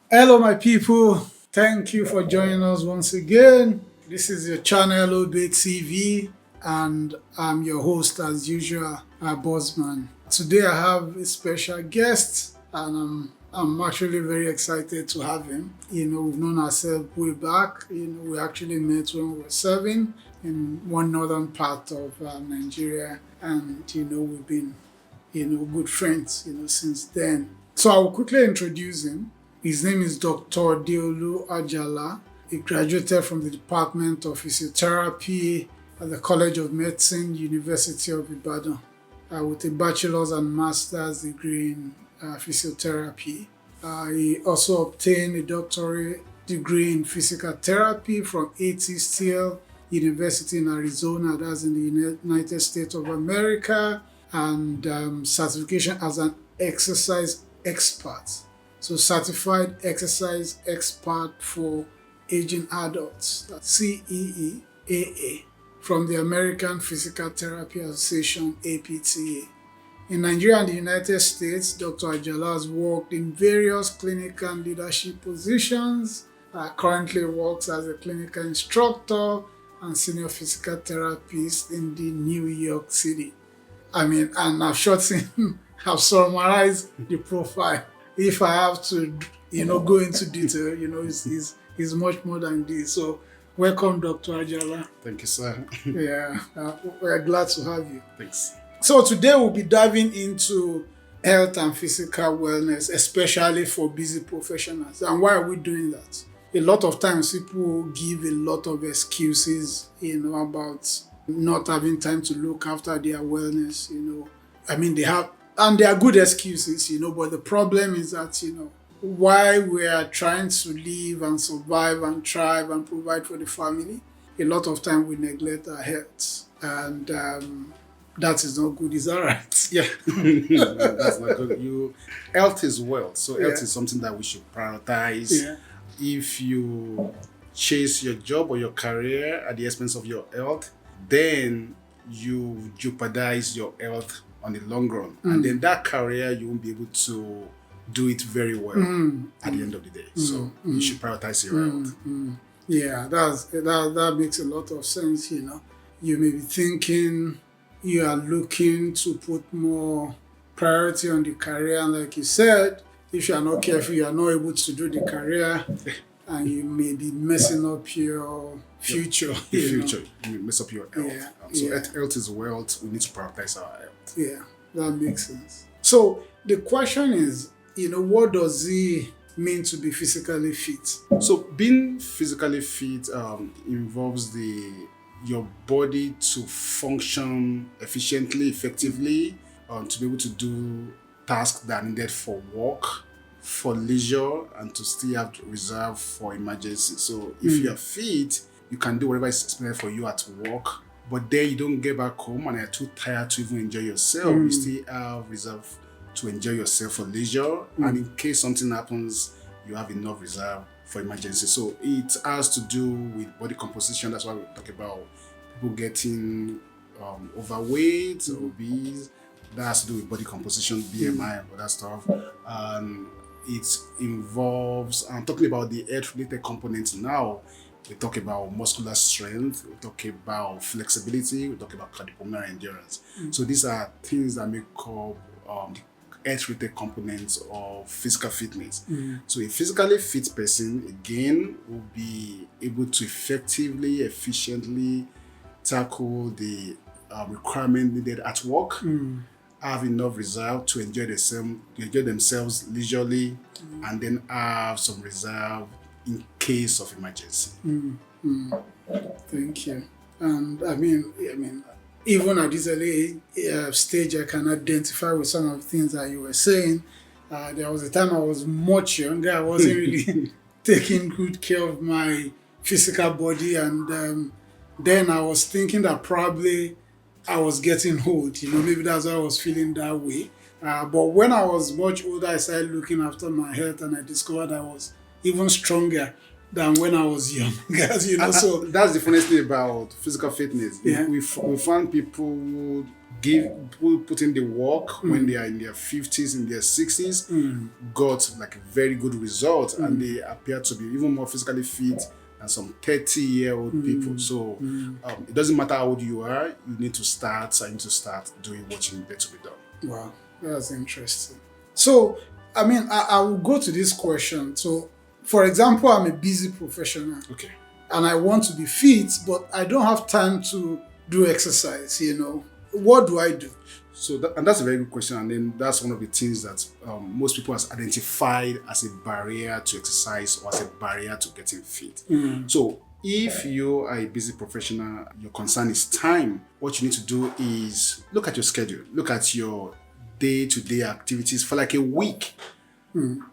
Hello, my people. Thank you for joining us once again. This is your channel, Obed TV, and I'm your host, as usual, Bosman. Today, I have a special guest, and I'm actually very excited to have him. We've known ourselves way back. We actually met when we were serving in one northern part of Nigeria, and we've been good friends, since then. So I will quickly introduce him. His name is Dr. Adeolu Ajala. He graduated from the Department of Physiotherapy at the College of Medicine, University of Ibadan, with a bachelor's and master's degree in physiotherapy. He also obtained a doctorate degree in physical therapy from APTA University in Arizona, that's in the United States of America, and certification as an exercise expert. So certified exercise expert for aging adults, that's CEEAA, from the American Physical Therapy Association, APTA. In Nigeria and the United States, Dr. Ajala has worked in various clinical and leadership positions. Currently works as a clinical instructor and senior physical therapist in the New York City. And I've I've summarized the profile. If I have to, go into detail, it's much more than this. So, welcome, Dr. Ajala. Thank you, sir. Yeah, we're glad to have you. Thanks. So today we'll be diving into health and physical wellness, especially for busy professionals. And why are we doing that? A lot of times people give a lot of excuses, about not having time to look after their wellness, they have, and they are good excuses, but the problem is that, while we are trying to live and survive and thrive and provide for the family, a lot of time we neglect our health. And that is not good. Is that right? Yeah, that's not good. Health is wealth, so health is something that we should prioritize. Yeah. If you chase your job or your career at the expense of your health, then you jeopardize your health on the long run, and then that career you won't be able to do it very well at the end of the day. So you should prioritize your health. Yeah, that makes a lot of sense. You may be thinking you are looking to put more priority on the career, and like you said, if you are not careful, you are not able to do the career, and you may be messing up your future. You mess up your health. Yeah. Health is wealth. We need to prioritize our health. Yeah, that makes sense. So the question is, what does it mean to be physically fit? So being physically fit involves your body to function efficiently, effectively, to be able to do tasks that are needed for work, for leisure, and to still have reserve for emergency. So if you are fit, you can do whatever is expected for you at work, but then you don't get back home and are too tired to even enjoy yourself. You still have reserve to enjoy yourself for leisure, and in case something happens, you have enough reserve for emergency. So it has to do with body composition. That's why we talk about people getting overweight, obese. That has to do with body composition, BMI, and other stuff. And it involves, I'm talking about the health-related components now. We talk about muscular strength, we talk about flexibility, we talk about cardiopulmonary endurance. So these are things that make up the health-related components of physical fitness. So a physically fit person, again, will be able to effectively, efficiently tackle the requirement needed at work, have enough reserve to enjoy themselves leisurely, and then have some reserve in case of emergency. Thank you. And even at this early stage, I can identify with some of the things that you were saying. There was a time I was much younger. I wasn't really taking good care of my physical body, and then I was thinking that probably I was getting old. Maybe that's why I was feeling that way. But when I was much older, I started looking after my health, and I discovered I was even stronger than when I was young. So that's the funniest thing about physical fitness. Yeah. We find people who put in the work when they are in their 50s, in their 60s, got like a very good result, and they appear to be even more physically fit than some 30-year-old people. So it doesn't matter how old you are, you need to start doing what you need to be done. Wow, that's interesting. So, I mean, I will go to this question. So, for example, I'm a busy professional. Okay. And I want to be fit, but I don't have time to do exercise, What do I do? So that's a very good question, and then that's one of the things that most people has identified as a barrier to exercise or as a barrier to getting fit. So if you are a busy professional, your concern is time, what you need to do is look at your schedule, look at your day-to-day activities for like a week.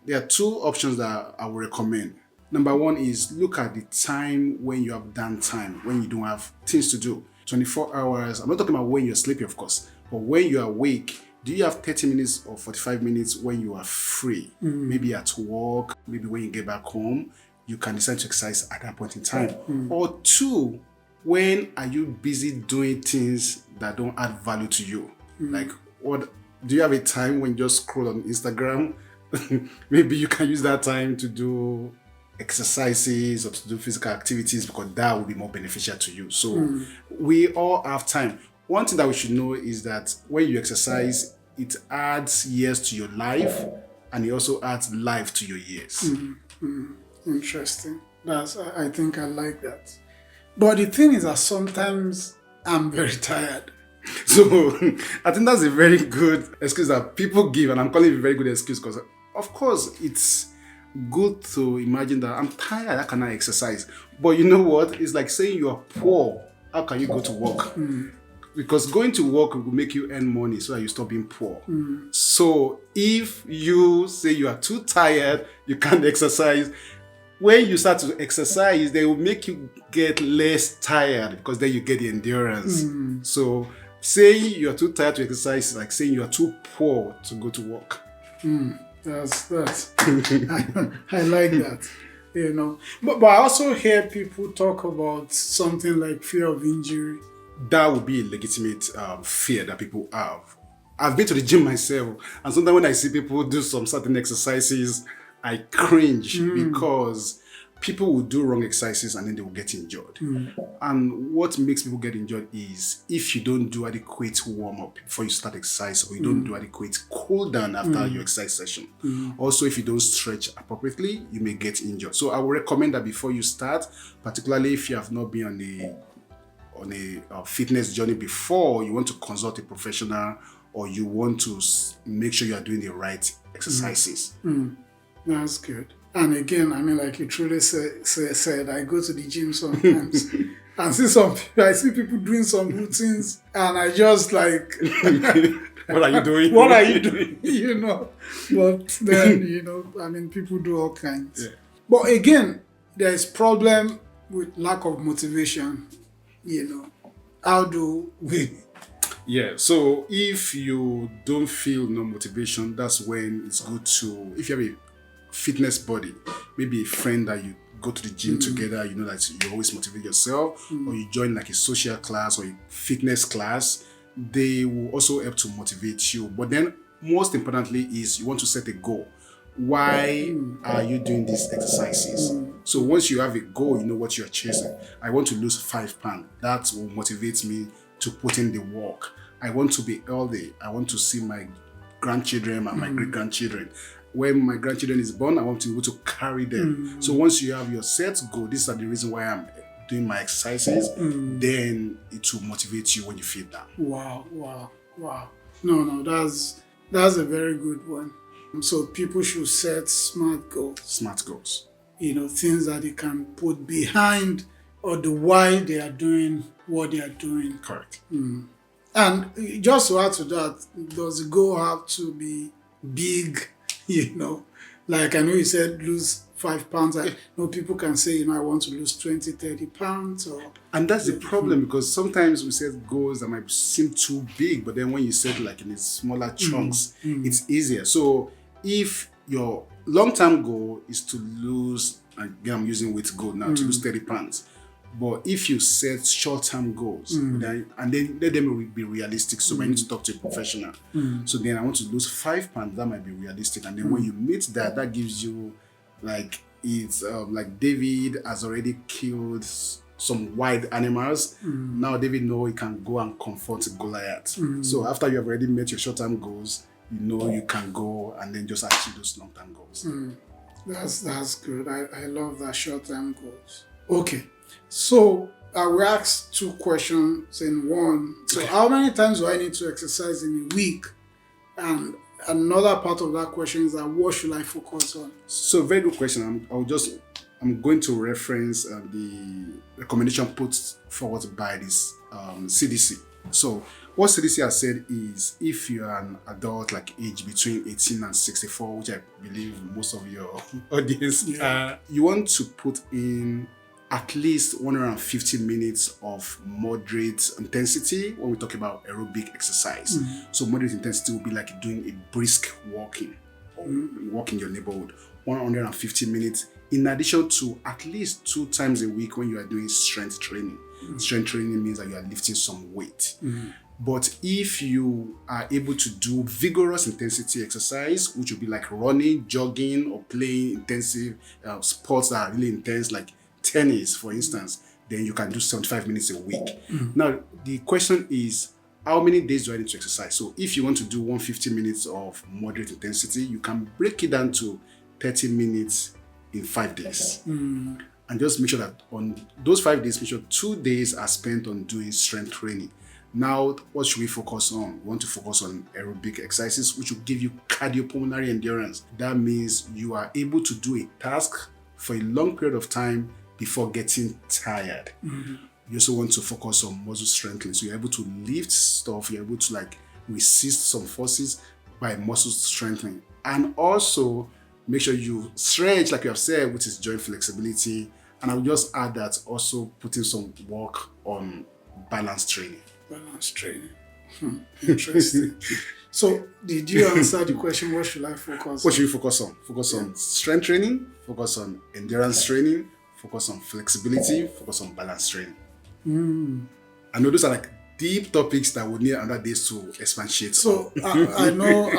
There are two options that I would recommend. Number one is look at the time when you have downtime, when you don't have things to do. 24 hours. I'm not talking about when you're sleeping, of course, but when you're awake, do you have 30 minutes or 45 minutes when you are free? Maybe at work, maybe when you get back home, you can decide to exercise at that point in time. Or two, when are you busy doing things that don't add value to you? Like, what do you have a time when you just scroll on Instagram? Maybe you can use that time to do exercises or to do physical activities, because that will be more beneficial to you. So we all have time. One thing that we should know is that when you exercise, it adds years to your life, and it also adds life to your years. Interesting. I think I like that. But the thing is that sometimes I'm very tired. So I think that's a very good excuse that people give, and I'm calling it a very good excuse because, of course, it's good to imagine that I'm tired, how can I exercise? But you know what? It's like saying you are poor, how can you go to work? Because going to work will make you earn money so that you stop being poor. So if you say you are too tired, you can't exercise, when you start to exercise, they will make you get less tired because then you get the endurance. So saying you are too tired to exercise is like saying you are too poor to go to work. That's I like that, But I also hear people talk about something like fear of injury. That would be a legitimate fear that people have. I've been to the gym myself, and sometimes when I see people do some certain exercises, I cringe because people will do wrong exercises and then they will get injured. And what makes people get injured is if you don't do adequate warm-up before you start exercise, or you don't do adequate cool-down after your exercise session. Also, if you don't stretch appropriately, you may get injured. So I would recommend that before you start, particularly if you have not been on a fitness journey before, you want to consult a professional, or you want to make sure you are doing the right exercises. That's good. And again, I mean, like you truly said, I go to the gym sometimes and I see people doing some routines, and I just like, what are you doing? What are you doing? But then, I mean, people do all kinds. Yeah. But again, there is problem with lack of motivation. How do we? Yeah, so if you don't feel no motivation, that's when it's good to, if you have a fitness body, maybe a friend that you go to the gym together, that you always motivate yourself, or you join like a social class or a fitness class, they will also help to motivate you. But then most importantly is you want to set a goal. Why are you doing these exercises? So once you have a goal, you know what you're chasing. I want to lose 5 pounds. That will motivate me to put in the work. I want to be healthy. I want to see my grandchildren and my great-grandchildren. When my grandchildren is born, I want to be able to carry them. So once you have your set goal, these are the reason why I'm doing my exercises, then it will motivate you when you feel that. Wow. No, that's a very good one. So people should set smart goals. Things that they can put behind, or the why they are doing what they are doing. Correct. And just to add to that, does the goal have to be big? Like I know you said lose 5 pounds. I know people can say, I want to lose 20, 30 pounds. And that's the problem, because sometimes we set goals that might seem too big, but then when you set like in smaller chunks, it's easier. So if your long-term goal is to lose, again I'm using weight goal now, to lose 30 pounds, But if you set short-term goals, then, and then let them be realistic, so I need to talk to a professional. So then I want to lose 5 pounds, that might be realistic. And then when you meet that, that gives you like, it's like David has already killed some wild animals. Now David know he can go and confront Goliath. So after you have already met your short-term goals, you know you can go and then just achieve those long-term goals. That's good. I love that short-term goals. Okay, so I will ask 2 questions in one. So how many times do I need to exercise in a week? And another part of that question is that what should I focus on? So very good question. I'm going to reference the recommendation put forward by this CDC. So what CDC has said is, if you are an adult like age between 18 and 64, which I believe most of your audience, you want to put in at least 150 minutes of moderate intensity when we talk about aerobic exercise. So moderate intensity will be like doing a brisk walking, or walk in your neighborhood, 150 minutes, in addition to at least 2 times a week when you are doing strength training. Strength training means that you are lifting some weight. But if you are able to do vigorous intensity exercise, which will be like running, jogging, or playing intensive sports that are really intense, like tennis, for instance, then you can do 75 minutes a week. Now, the question is, how many days do I need to exercise? So if you want to do 150 minutes of moderate intensity, you can break it down to 30 minutes in 5 days. And just make sure that on those 5 days, make sure 2 days are spent on doing strength training. Now, what should we focus on? We want to focus on aerobic exercises, which will give you cardiopulmonary endurance. That means you are able to do a task for a long period of time before getting tired. You also want to focus on muscle strengthening. So you're able to lift stuff, you're able to like resist some forces by muscle strengthening. And also make sure you stretch, like you have said, which is joint flexibility. And I will just add that also putting some work on balance training. Balance training. Interesting. So, did you answer the question, what should I focus on? What should you focus on? Focus on strength training, focus on endurance training, focus on flexibility, focus on balance training. I know those are like deep topics that would need another days to expatiate. So, I know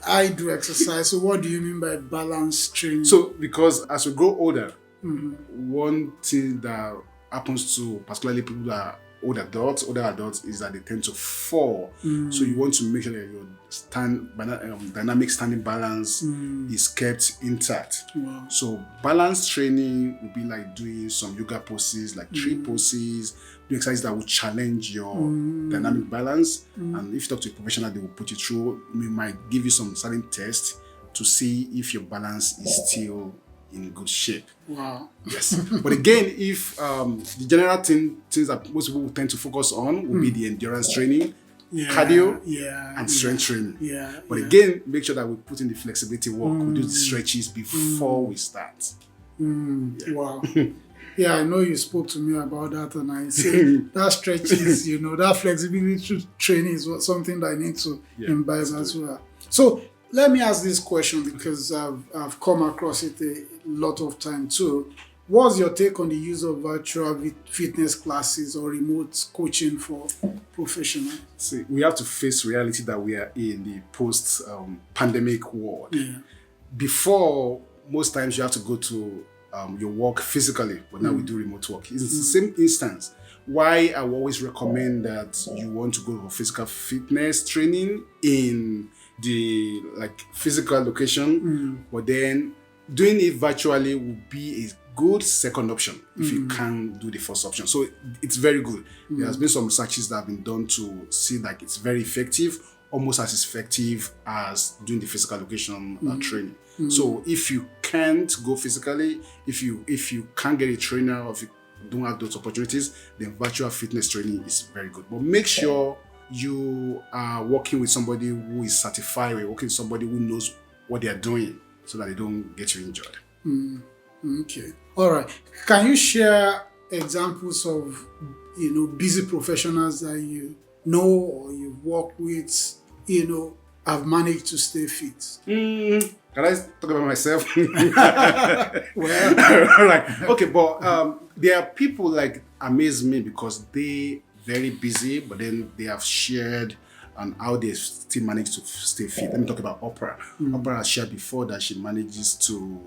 I do exercise. So, what do you mean by balance training? So, because as we grow older, one thing that happens to particularly people that are older adults, is that they tend to fall. So you want to make sure that your dynamic standing balance is kept intact. Wow. So balance training will be like doing some yoga poses, like tree poses, do exercises that will challenge your dynamic balance. And if you talk to a professional, they will put you through. We might give you some certain tests to see if your balance is still in good shape. Wow. Yes. But again, if the general things that most people tend to focus on will be the endurance training, cardio, and strength training. But again, make sure that we put in the flexibility work. We do the stretches before we start. Wow. Yeah, I know you spoke to me about that, and I said that stretches, that flexibility training is something that I need to imbibe as well. So let me ask this question, because I've come across it a lot of time too. What's your take on the use of virtual fitness classes or remote coaching for professionals? See, we have to face reality that we are in the post-pandemic world. Before, most times you have to go to your work physically, but now we do remote work. It's the same instance. Why I will always recommend that you want to go for physical fitness training in the physical location, but then doing it virtually will be a good second option if you can't do the first option. So it's very good. There has been some researches that have been done to see that it's very effective, almost as effective as doing the physical location training. So if you can't go physically, if you can't get a trainer, or if you don't have those opportunities, then virtual fitness training is very good. But make sure you are working with somebody who is certified, or working with somebody who knows what they are doing, so that they don't get you injured. Okay. All right. Can you share examples of, busy professionals that you know or you've worked with, have managed to stay fit? Can I talk about myself? Well, Right. Okay, but there are people like amaze me because they very busy, but then they have shared on how they still manage to stay fit. Let me talk about Oprah. Oprah has shared before that she manages to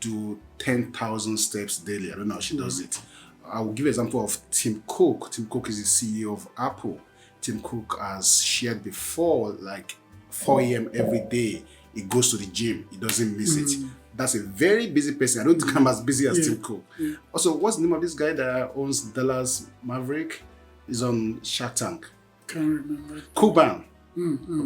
do 10,000 steps daily. I don't know how she does it. I will give an example of Tim Cook. Tim Cook is the CEO of Apple. Tim Cook has shared before, like 4 a.m. every day, he goes to the gym. He doesn't miss it. That's a very busy person. I don't think I'm as busy as Tim Cook. Also, what's the name of this guy that owns Dallas Maverick? He's on Shark Tank. can't remember. Cuban.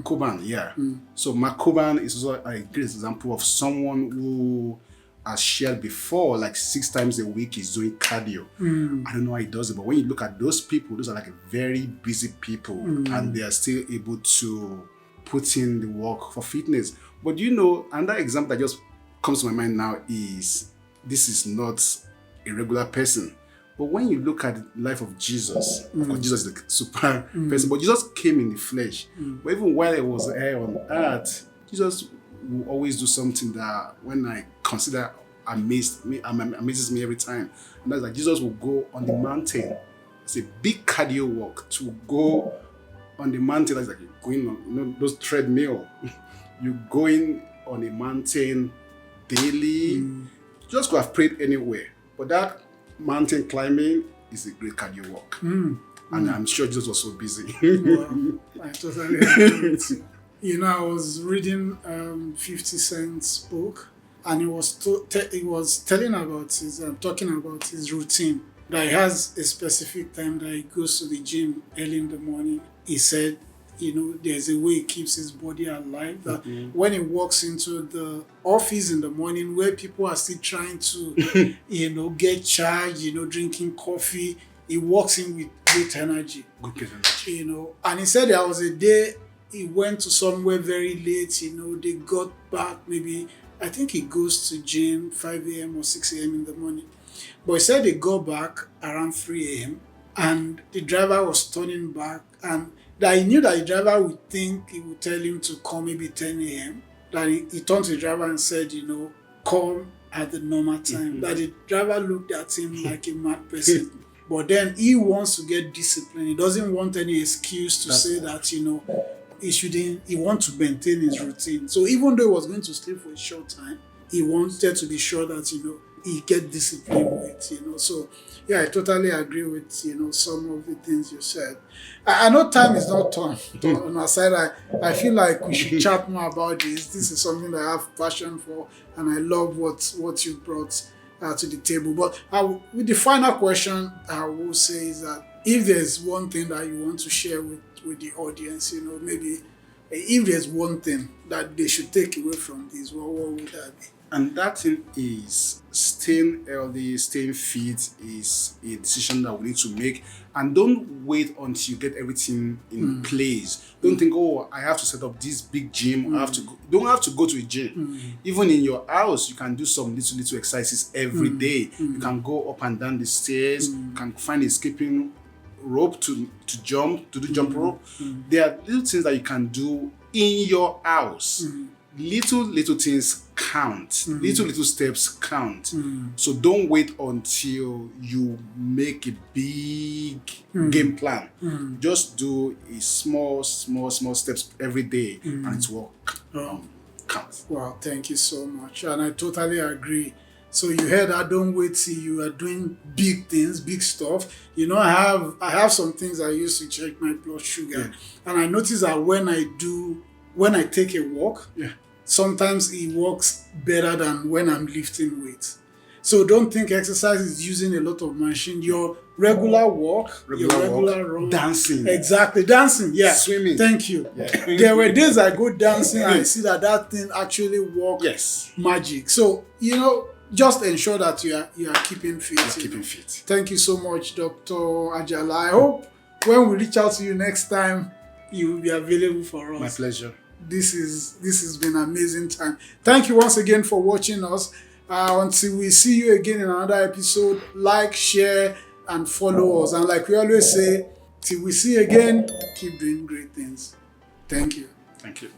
Cuban, yeah. So Mark Cuban is also a great example of someone who has shared before, like 6 times a week, he's doing cardio. I don't know how he does it, but when you look at those people, those are like very busy people, and they are still able to put in the work for fitness. But you know, another example that just comes to my mind now is this is not a regular person. But when you look at the life of Jesus, of course, Jesus is the super person, but Jesus came in the flesh. But even while he was here on earth, Jesus will always do something that when I consider amazes me every time. And that's like Jesus will go on the mountain. It's a big cardio walk to go on the mountain. That's like going on, you know, those treadmill. You're going on a mountain daily. Jesus could have prayed anywhere, but that mountain climbing is a great cardio walk. And I'm sure Jesus was so busy. Well, I totally agree with you. You know, I was reading 50 Cent's book, and he was telling about talking about his routine. That he has a specific time that he goes to the gym early in the morning. He said, you know, there's a way he keeps his body alive. That when he walks into the office in the morning, where people are still trying to, you know, get charged, you know, drinking coffee, he walks in with great energy. You know, and he said there was a day he went to somewhere very late, you know, they got back maybe, I think he goes to gym 5 a.m. or 6 a.m. in the morning. But he said they got back around 3 a.m. and the driver was turning back, and that he knew that the driver would think he would tell him to come maybe 10 a.m. That he turned to the driver and said, you know, come at the normal time. That the driver looked at him like a mad person. But then he wants to get disciplined. He doesn't want any excuse to say that, you know, he wants to maintain his routine. So even though he was going to sleep for a short time, he wanted to be sure that, you know, he get disciplined with, you know. So yeah, I totally agree with, you know, some of the things you said. I know time is not on our side. I feel like we should chat more about this. This is something that I have passion for, and I love what you brought to the table. But with the final question, I will say is that if there's one thing that you want to share with the audience, you know, maybe if there's one thing that they should take away from this, what would that be? And that thing is staying healthy, staying fit is a decision that we need to make. And don't wait until you get everything in place. Don't think, oh, I have to set up this big gym. I have to go. Don't have to go to a gym. Even in your house, you can do some little exercises every day. You can go up and down the stairs. You can find a skipping rope to jump, to do jump rope. There are little things that you can do in your house. Little things count. Little steps count. So don't wait until you make a big game plan. Just do a small steps every day, and it will count. Wow, thank you so much. And I totally agree. So you heard that, don't wait till you are doing big things, big stuff. You know, I have some things I use to check my blood sugar. And I notice that when I take a walk, sometimes it works better than when I'm lifting weights. So don't think exercise is using a lot of machine. Your regular walk, your regular run. Dancing. Exactly, dancing, yeah. Swimming. Thank you. Yeah. There were days I go dancing and I see that thing actually works magic. So, you know, just ensure that you are keeping fit. Keeping fit. Thank you so much, Dr. Ajala. I hope when we reach out to you next time, you will be available for us. My pleasure. This has been an amazing time. Thank you once again for watching us. Until we see you again in another episode, like, share, and follow us. And like we always say, till we see you again, keep doing great things. Thank you. Thank you.